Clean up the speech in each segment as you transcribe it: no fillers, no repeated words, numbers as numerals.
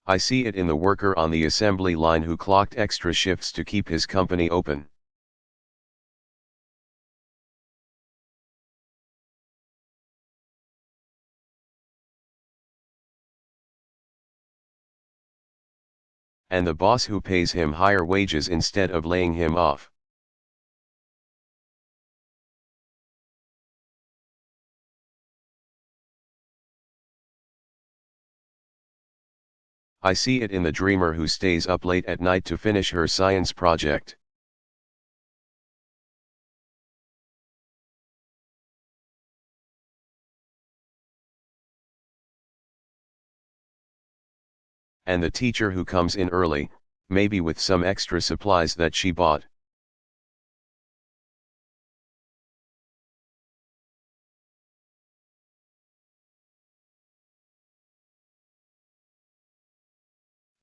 I see it in the worker on the assembly line who clocked extra shifts to keep his company open. And the boss who pays him higher wages instead of laying him off. I see it in the dreamer who stays up late at night to finish her science project. And the teacher who comes in early, maybe with some extra supplies that she bought.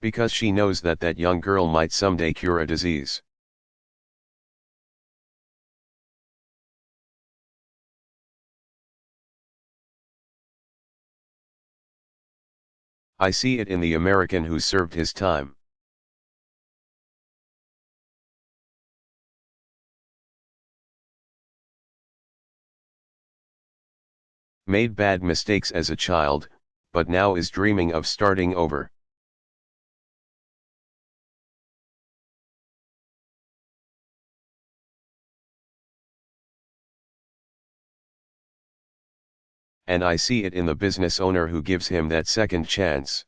Because she knows that that young girl might someday cure a disease. I see it in the American who served his time. Made bad mistakes as a child, but now is dreaming of starting over. And I see it in the business owner who gives him that second chance.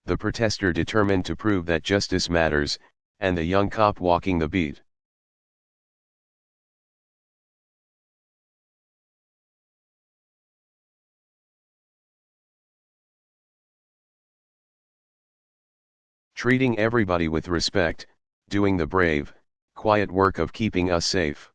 The protester determined to prove that justice matters, and the young cop walking the beat. Treating everybody with respect, doing the brave, quiet work of keeping us safe.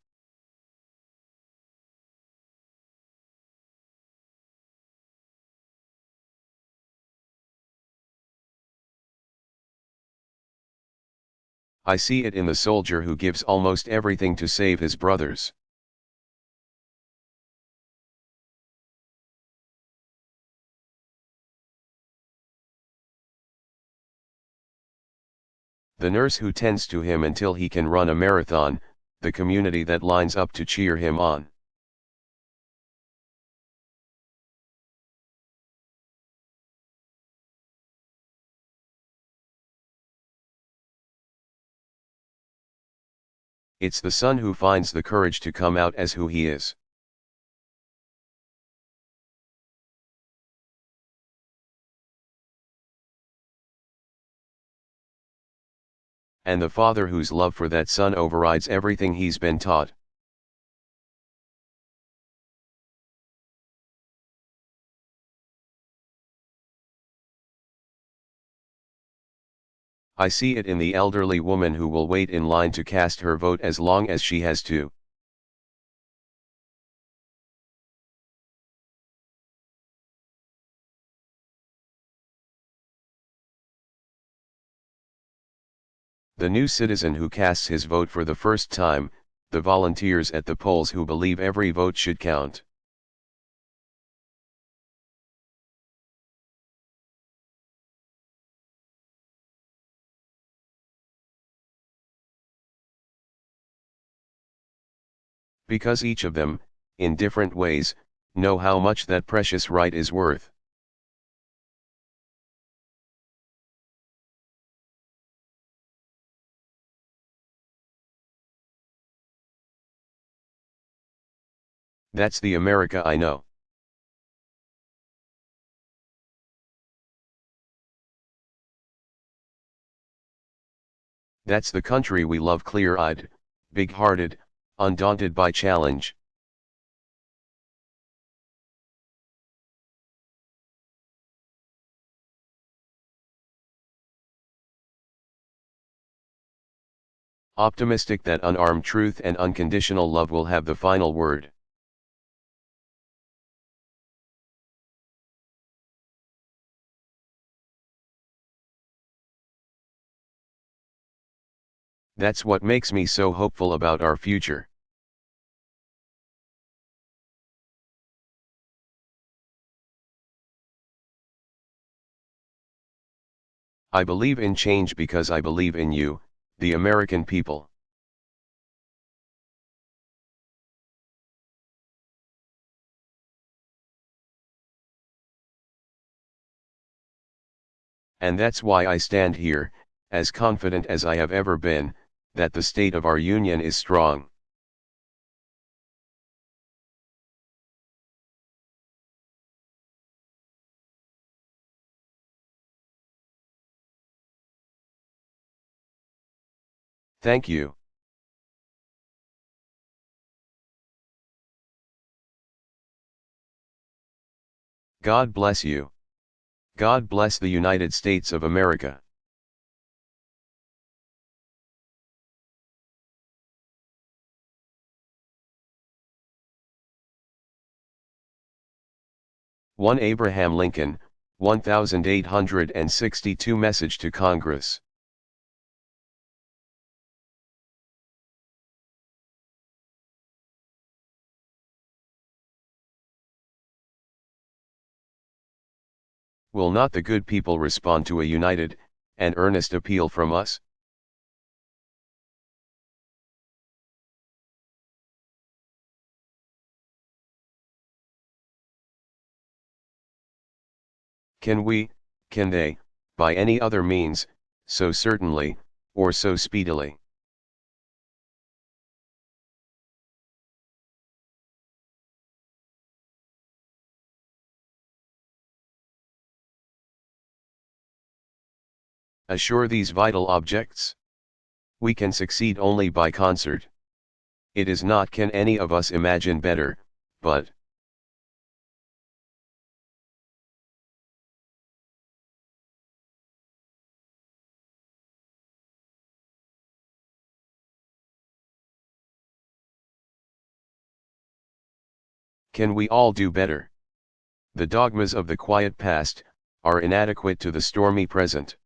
I see it in the soldier who gives almost everything to save his brothers. The nurse who tends to him until he can run a marathon, the community that lines up to cheer him on. It's the son who finds the courage to come out as who he is. And the father whose love for that son overrides everything he's been taught. I see it in the elderly woman who will wait in line to cast her vote as long as she has to. The new citizen who casts his vote for the first time, the volunteers at the polls who believe every vote should count. Because each of them, in different ways, know how much that precious right is worth. That's the America I know. That's the country we love, clear-eyed, big-hearted, undaunted by challenge. Optimistic that unarmed truth and unconditional love will have the final word. That's what makes me so hopeful about our future. I believe in change because I believe in you, the American people. And that's why I stand here, as confident as I have ever been, that the state of our union is strong. Thank you. God bless you. God bless the United States of America. One Abraham Lincoln, 1862 Message to Congress. Will not the good people respond to a united and earnest appeal from us? Can we, can they, by any other means, so certainly, or so speedily? Assure these vital objects? We can succeed only by concert. It is not can any of us imagine better, but can we all do better? The dogmas of the quiet past are inadequate to the stormy present.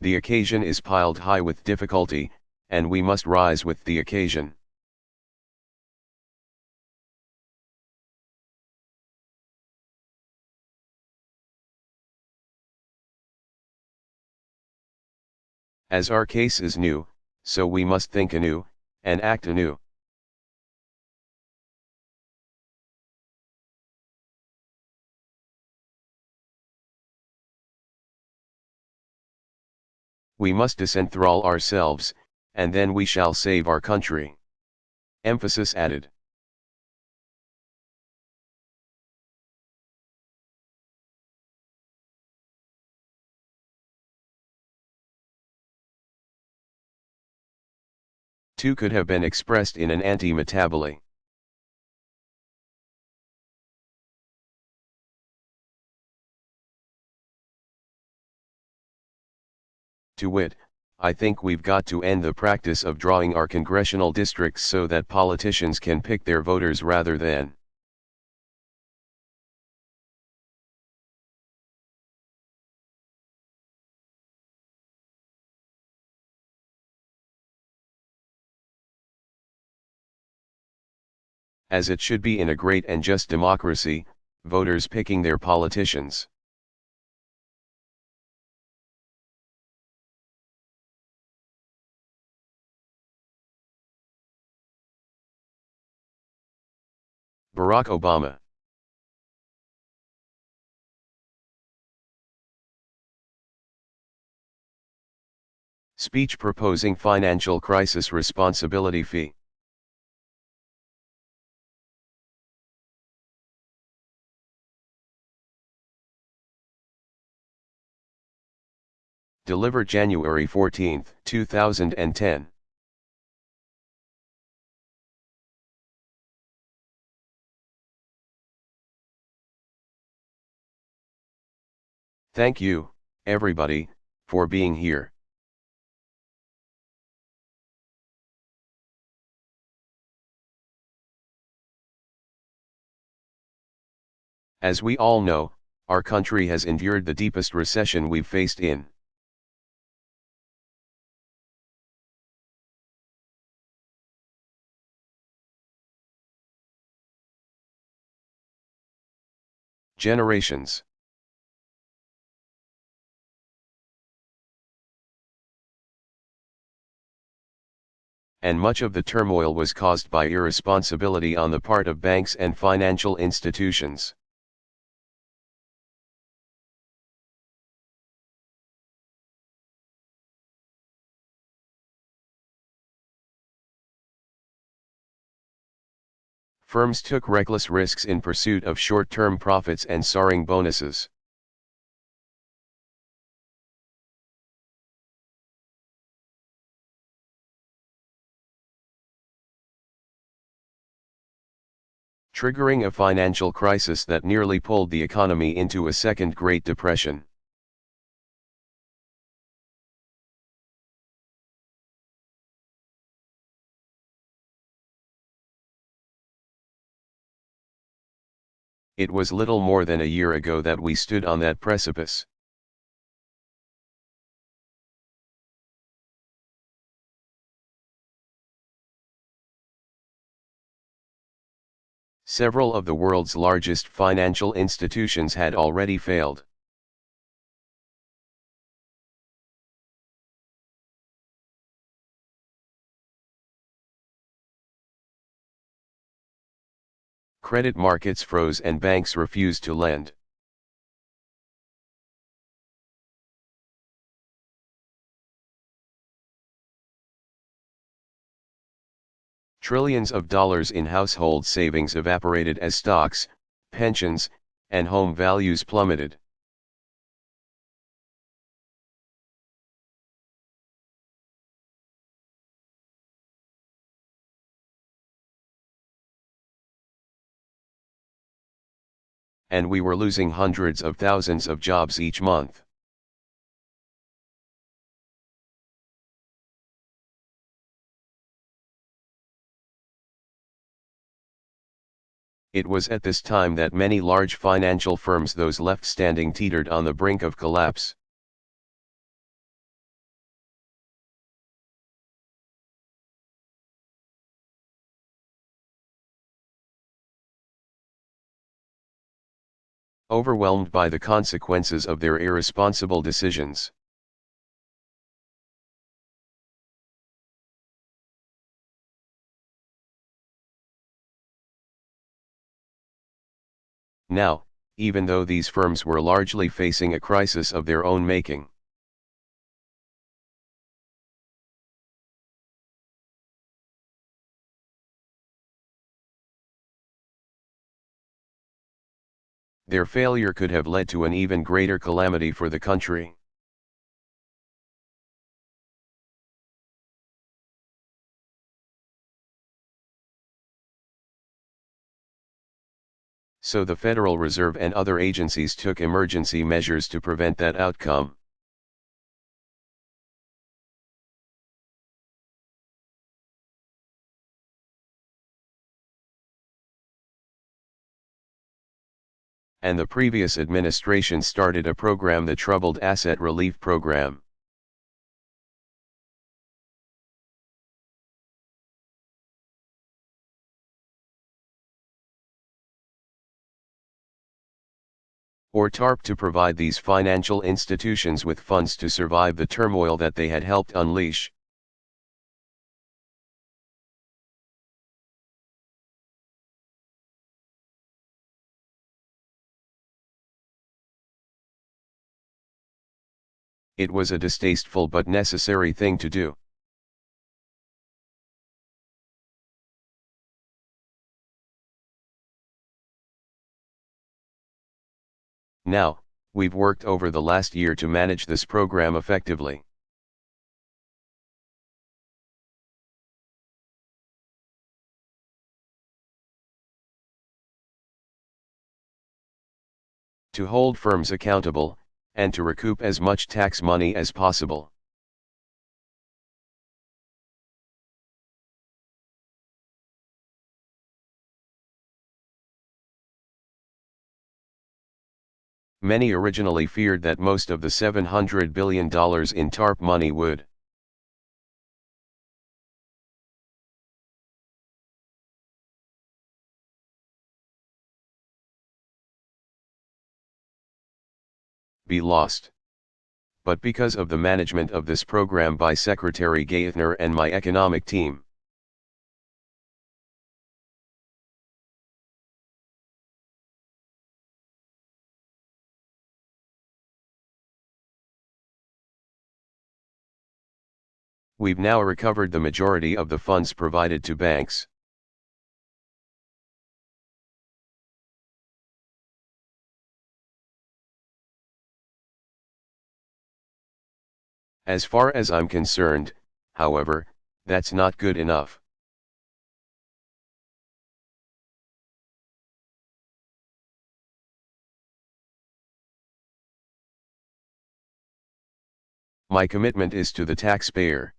The occasion is piled high with difficulty, and we must rise with the occasion. As our case is new, so we must think anew, and act anew. We must disenthrall ourselves, and then we shall save our country. Emphasis added. Two could have been expressed in an anti-metaboly. To wit, I think we've got to end the practice of drawing our congressional districts so that politicians can pick their voters rather than as it should be in a great and just democracy, voters picking their politicians. Barack Obama. Speech proposing financial crisis responsibility fee. Delivered January 14, 2010. Thank you, everybody, for being here. As we all know, our country has endured the deepest recession we've faced in generations. And much of the turmoil was caused by irresponsibility on the part of banks and financial institutions. Firms took reckless risks in pursuit of short-term profits and soaring bonuses. Triggering a financial crisis that nearly pulled the economy into a second Great Depression. It was little more than a year ago that we stood on that precipice. Several of the world's largest financial institutions had already failed. Credit markets froze and banks refused to lend. Trillions of dollars in household savings evaporated as stocks, pensions, and home values plummeted. And we were losing hundreds of thousands of jobs each month. It was at this time that many large financial firms, those left standing, teetered on the brink of collapse. Overwhelmed by the consequences of their irresponsible decisions. Now, even though these firms were largely facing a crisis of their own making, their failure could have led to an even greater calamity for the country. So the Federal Reserve and other agencies took emergency measures to prevent that outcome. And the previous administration started a program, the Troubled Asset Relief Program. Or TARP, to provide these financial institutions with funds to survive the turmoil that they had helped unleash. It was a distasteful but necessary thing to do. Now, we've worked over the last year to manage this program effectively. To hold firms accountable, and to recoup as much tax money as possible. Many originally feared that most of the $700 billion in TARP money would be lost. But because of the management of this program by Secretary Gaithner and my economic team, we've now recovered the majority of the funds provided to banks. As far as I'm concerned, however, that's not good enough. My commitment is to the taxpayer.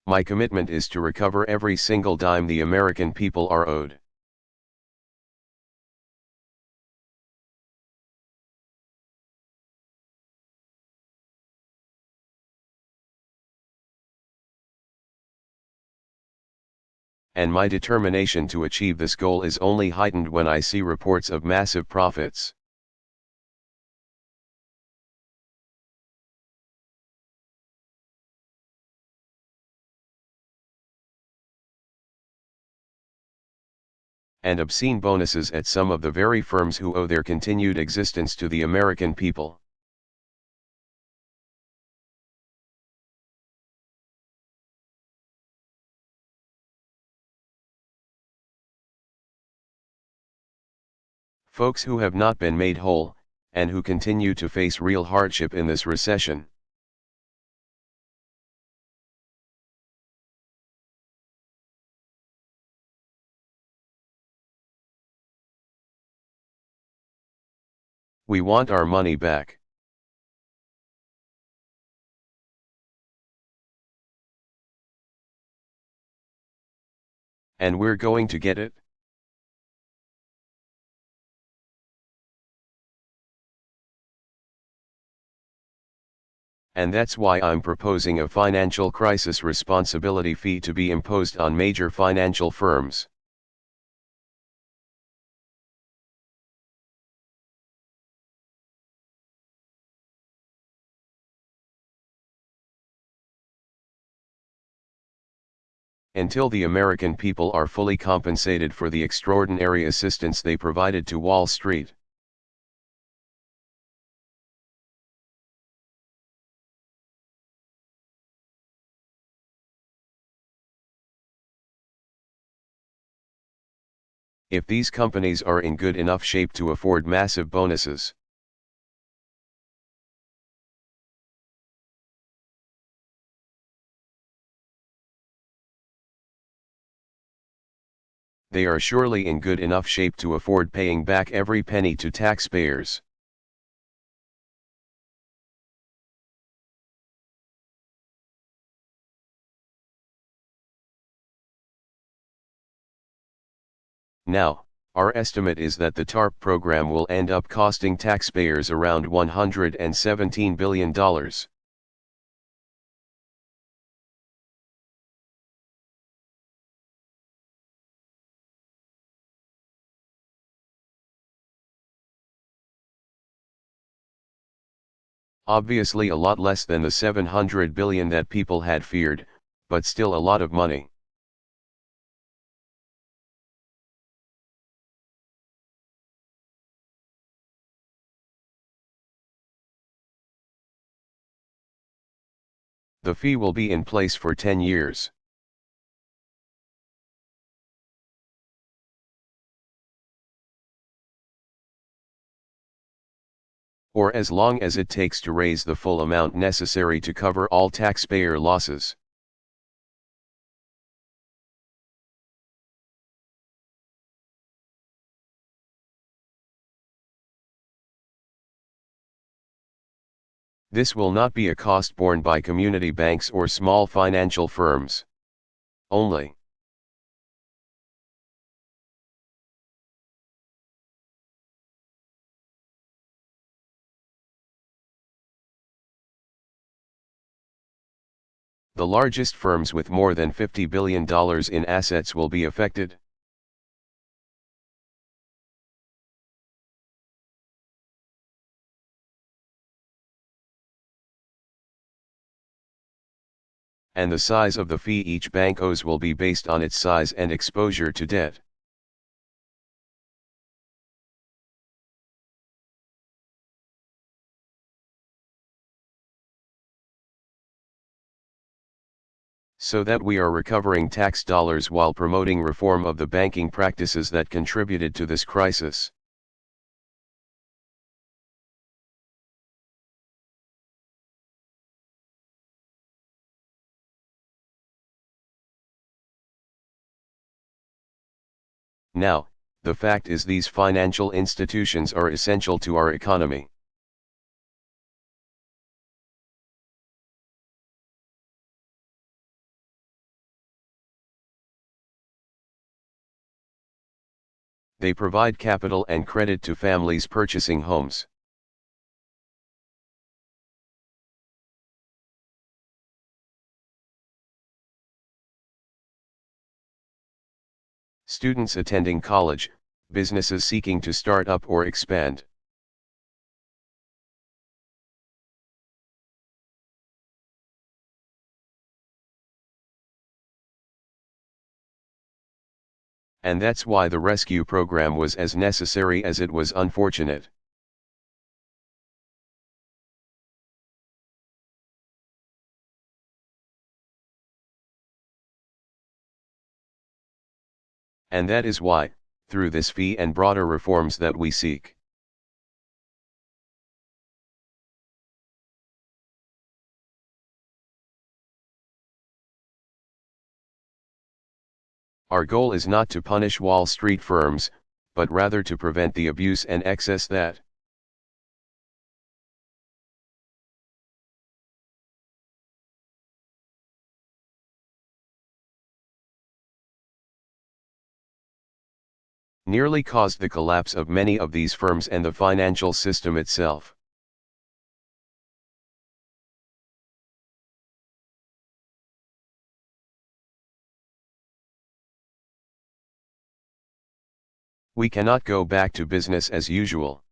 My commitment is to recover every single dime the American people are owed. And my determination to achieve this goal is only heightened when I see reports of massive profits. And obscene bonuses at some of the very firms who owe their continued existence to the American people. Folks who have not been made whole, and who continue to face real hardship in this recession. We want our money back. And we're going to get it. And that's why I'm proposing a financial crisis responsibility fee to be imposed on major financial firms. Until the American people are fully compensated for the extraordinary assistance they provided to Wall Street. If these companies are in good enough shape to afford massive bonuses, they are surely in good enough shape to afford paying back every penny to taxpayers. Now, our estimate is that the TARP program will end up costing taxpayers around $117 billion. Obviously a lot less than the $700 billion that people had feared, but still a lot of money. The fee will be in place for 10 years. Or as long as it takes to raise the full amount necessary to cover all taxpayer losses. This will not be a cost borne by community banks or small financial firms. Only. The largest firms with more than $50 billion in assets will be affected. And the size of the fee each bank owes will be based on its size and exposure to debt. So that we are recovering tax dollars while promoting reform of the banking practices that contributed to this crisis. Now, the fact is these financial institutions are essential to our economy. They provide capital and credit to families purchasing homes. Students attending college, businesses seeking to start up or expand. And that's why the rescue program was as necessary as it was unfortunate. And that is why, through this fee and broader reforms that we seek, our goal is not to punish Wall Street firms, but rather to prevent the abuse and excess that nearly caused the collapse of many of these firms and the financial system itself. We cannot go back to business as usual.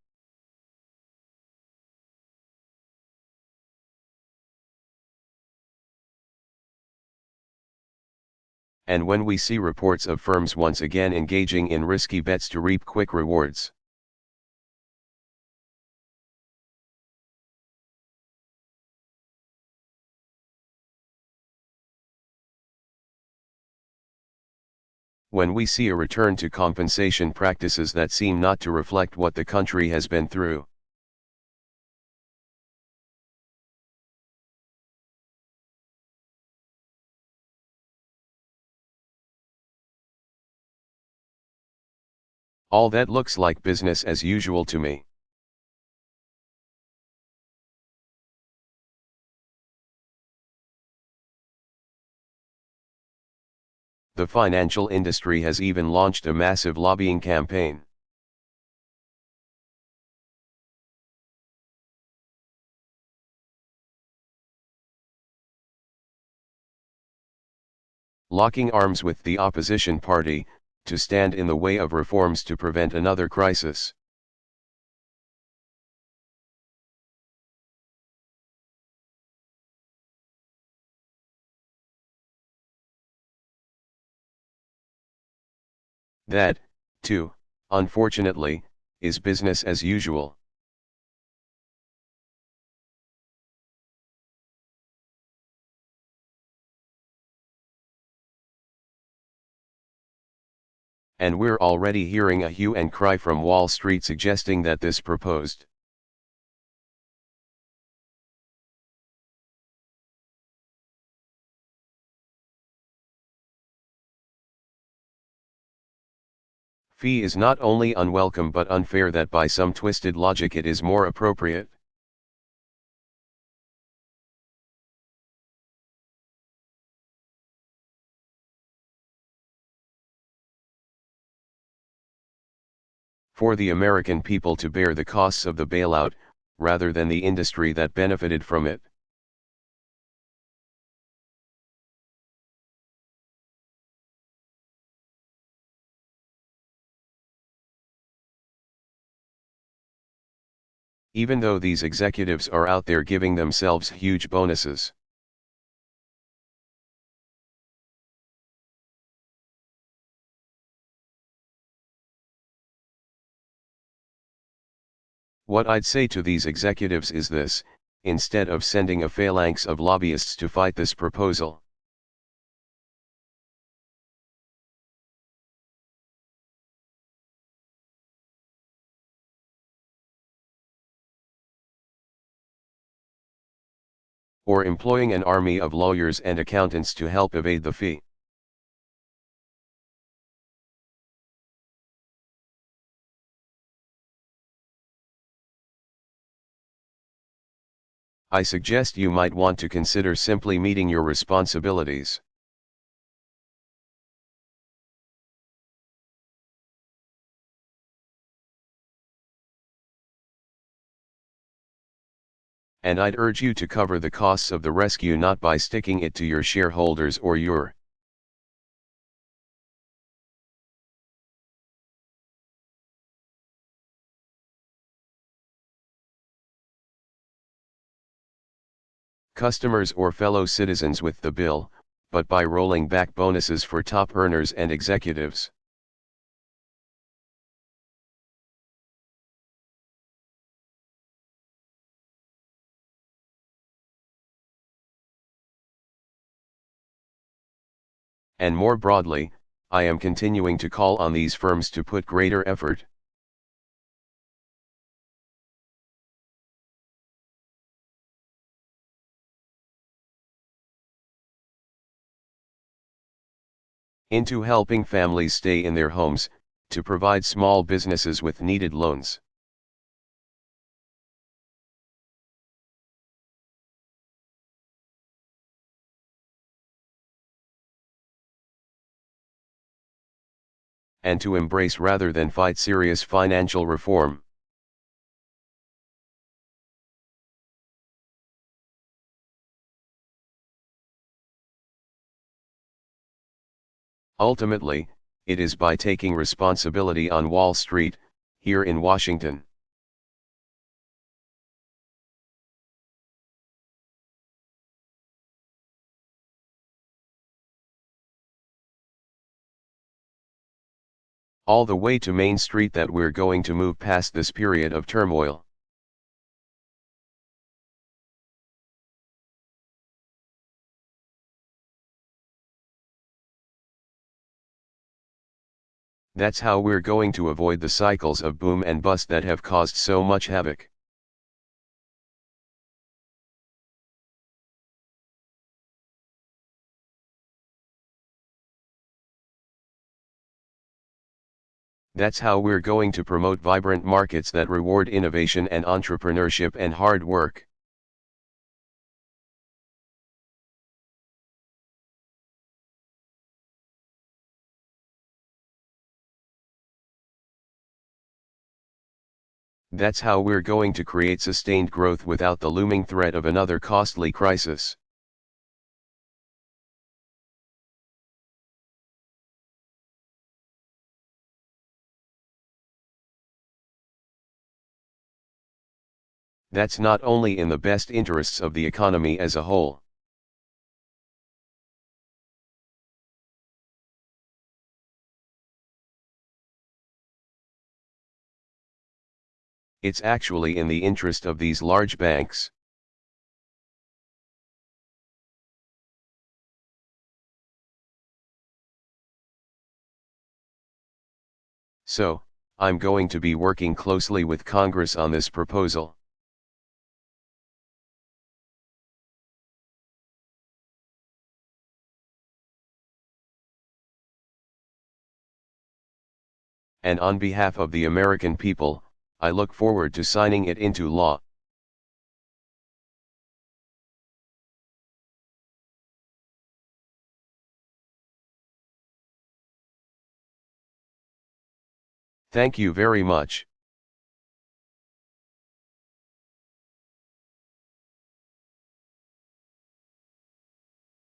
And when we see reports of firms once again engaging in risky bets to reap quick rewards, when we see a return to compensation practices that seem not to reflect what the country has been through, all that looks like business as usual to me. The financial industry has even launched a massive lobbying campaign. Locking arms with the opposition party, to stand in the way of reforms to prevent another crisis. That, too, unfortunately, is business as usual. And we're already hearing a hue and cry from Wall Street suggesting that this proposed fee is not only unwelcome but unfair, that by some twisted logic it is more appropriate. For the American people to bear the costs of the bailout, rather than the industry that benefited from it. even though these executives are out there giving themselves huge bonuses. What I'd say to these executives is this: instead of sending a phalanx of lobbyists to fight this proposal, or employing an army of lawyers and accountants to help evade the fee, I suggest you might want to consider simply meeting your responsibilities. And I'd urge you to cover the costs of the rescue not by sticking it to your shareholders or your customers or fellow citizens with the bill, but by rolling back bonuses for top earners and executives. And more broadly, I am continuing to call on these firms to put greater effort into helping families stay in their homes, to provide small businesses with needed loans. And to embrace rather than fight serious financial reform. Ultimately, it is by taking responsibility on Wall Street, here in Washington. All the way to Main Street that we're going to move past this period of turmoil. That's how we're going to avoid the cycles of boom and bust that have caused so much havoc. That's how we're going to promote vibrant markets that reward innovation and entrepreneurship and hard work. That's how we're going to create sustained growth without the looming threat of another costly crisis. That's not only in the best interests of the economy as a whole. It's actually in the interest of these large banks. So, I'm going to be working closely with Congress on this proposal. And on behalf of the American people, I look forward to signing it into law. Thank you very much.